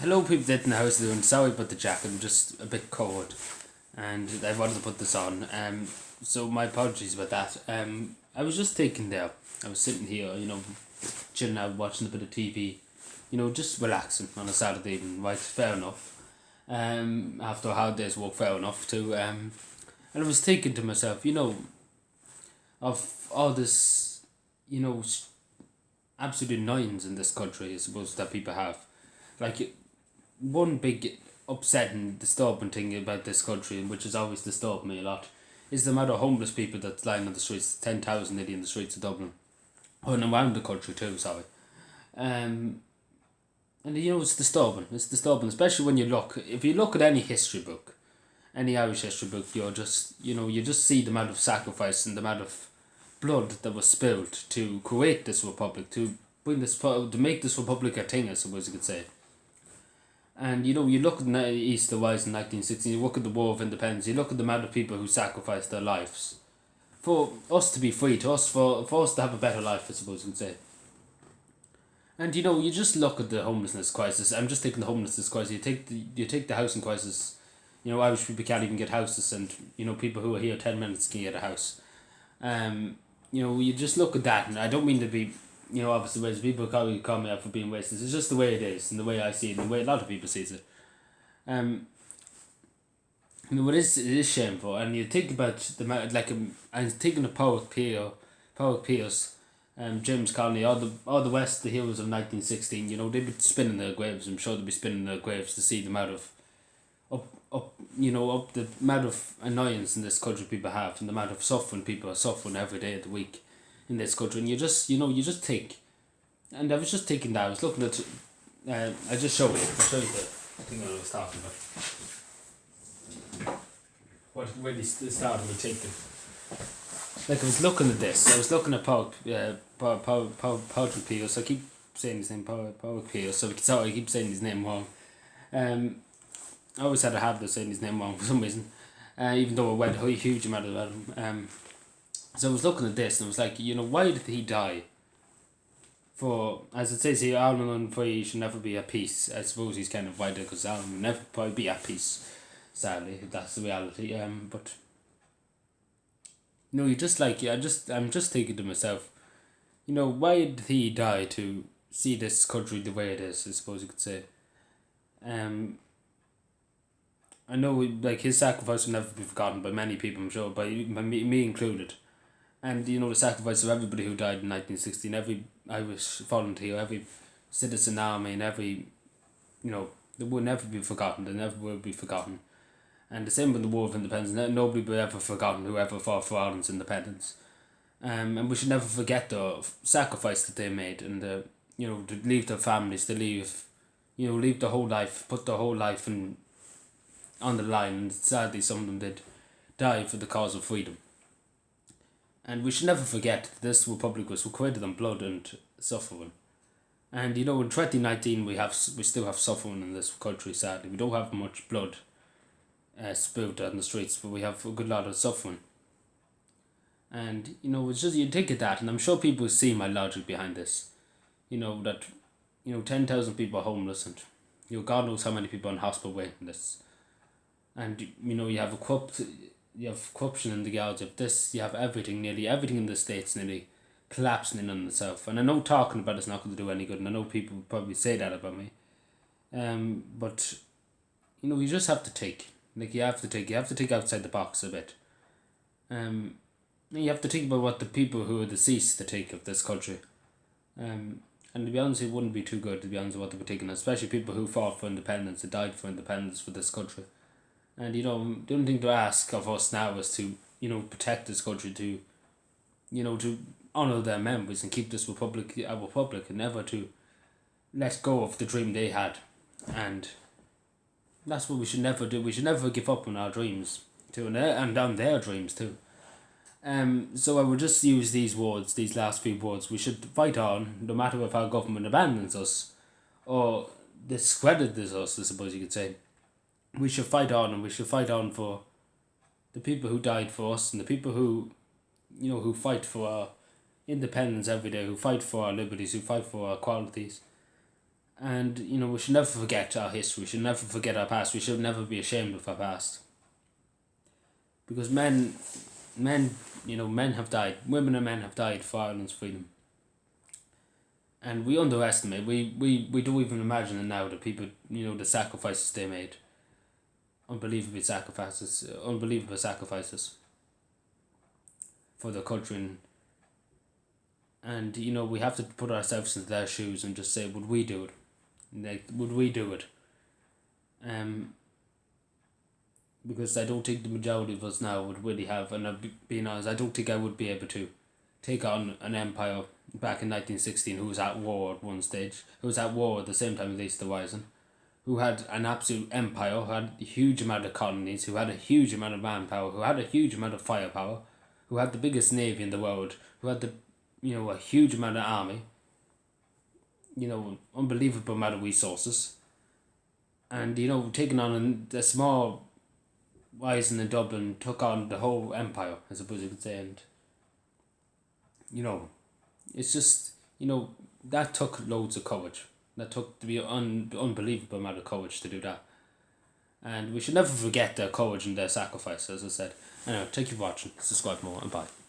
Hello, people that in the house doing. Sorry about the jacket. I'm just a bit cold, and I wanted to put this on. So my apologies about that. I was just thinking there. I was sitting here, chilling out, watching a bit of TV, just relaxing on a Saturday evening. Right, fair enough. After a hard day's work, fair enough too. And I was thinking to myself, of all this, you know, s- absolute annoyance in this country, I suppose that people have. Like one big upsetting, disturbing thing about this country, which has always disturbed me a lot, is the amount of homeless people that's lying on the streets. 10,000 nearly in the streets of Dublin, and around the country too. Sorry, um, and it's disturbing. It's disturbing, especially when you look. If you look at any history book, any Irish history book, you just see the amount of sacrifice and the amount of blood that was spilled to create this republic, to to make this republic a thing, I suppose you could say. And you look at the East the Rise in 1916, you look at the War of Independence, you look at the amount of people who sacrificed their lives for us to be free, for us to have a better life, I suppose you could say. And you just look at the homelessness crisis. I'm just taking the homelessness crisis. You take the housing crisis. Irish people can't even get houses, and people who are here 10 minutes can get a house. You just look at that, and I don't mean to be, obviously, ways people call me out for being racist. It's just the way it is, and the way I see it, and the way a lot of people sees it. Um, it is shameful, and you think about I'm thinking of Poet Pierce, James Connolly, all the West, the heroes of 1916. They'd be spinning their graves. I'm sure they'd be spinning their graves to see the amount of up the amount of annoyance in this country people have, and the amount of suffering people are suffering every day of the week in this country. And you just think, and I was just thinking that I was looking at, I just show you. I'll show you the thing that I was talking about. What really started me thinking. Like I was looking at this. I was looking at Patrick Pierce. I keep saying his name, Patrick Pierce. Sorry, I keep saying his name wrong. I always had a habit of saying his name wrong for some reason, even though I read a huge amount about him. So I was looking at this and I was like, why did he die? For, as it says here, Ireland unfree should never be at peace. I suppose he's kind of right there because Ireland will never probably be at peace, sadly. That's the reality. But you just like, I'm just thinking to myself, why did he die to see this country the way it is? I suppose you could say. I know like his sacrifice will never be forgotten by many people, I'm sure, by me included. And the sacrifice of everybody who died in 1916, every Irish volunteer, every citizen army, and every, they will never be forgotten. They never will be forgotten. And the same with the War of Independence. Nobody will ever forgotten whoever fought for Ireland's independence. And we should never forget the sacrifice that they made, and to leave their families, to leave their whole life, put their whole life on the line, and sadly some of them did die for the cause of freedom. And we should never forget that this republic was created on blood and suffering. And in 2019 we still have suffering in this country. Sadly, we don't have much blood spilled on the streets, but we have a good lot of suffering. And it's just you think of that, and I'm sure people see my logic behind this. That 10,000 people are homeless, and God knows how many people are in hospital waiting lists. And you have corruption in the guards. You have this. You have everything. Nearly everything in the states nearly collapsing in on itself. And I know talking about it's not going to do any good. And I know people probably say that about me. But you just have to take. Like you have to take. You have to think outside the box a bit. You have to think about what the people who are deceased to take of this country. And to be honest, it wouldn't be too good to be honest with what they were taking, especially people who fought for independence, who died for independence for this country. And the only thing to ask of us now is to protect this country, to honour their memories and keep this republic a republic, and never to let go of the dream they had. And that's what we should never do. We should never give up on our dreams too, and on their dreams too. So I would just use these words, these last few words. We should fight on, no matter if our government abandons us or discredits us, I suppose you could say. We should fight on, and we should fight on for the people who died for us, and the people who fight for our independence every day, who fight for our liberties, who fight for our qualities. And, we should never forget our history. We should never forget our past. We should never be ashamed of our past. Because men have died. Women and men have died for Ireland's freedom. And we underestimate, we don't even imagine it now, the people, the sacrifices they made. Unbelievable sacrifices for their country. And we have to put ourselves into their shoes and just say, would we do it? Would we do it? Because I don't think the majority of us now would really have, and being honest, I don't think I would be able to take on an empire back in 1916 who was at war at one stage, who was at war at the same time as East Rising, who had an absolute empire, who had a huge amount of colonies, who had a huge amount of manpower, who had a huge amount of firepower, who had the biggest navy in the world, who had a huge amount of army, unbelievable amount of resources, and taking on a small rising in Dublin took on the whole empire, I suppose you could say. And it's just that took loads of courage. That took to be unbelievable amount of courage to do that. And we should never forget their courage and their sacrifice, as I said. Anyway, thank you for watching. Subscribe more and bye.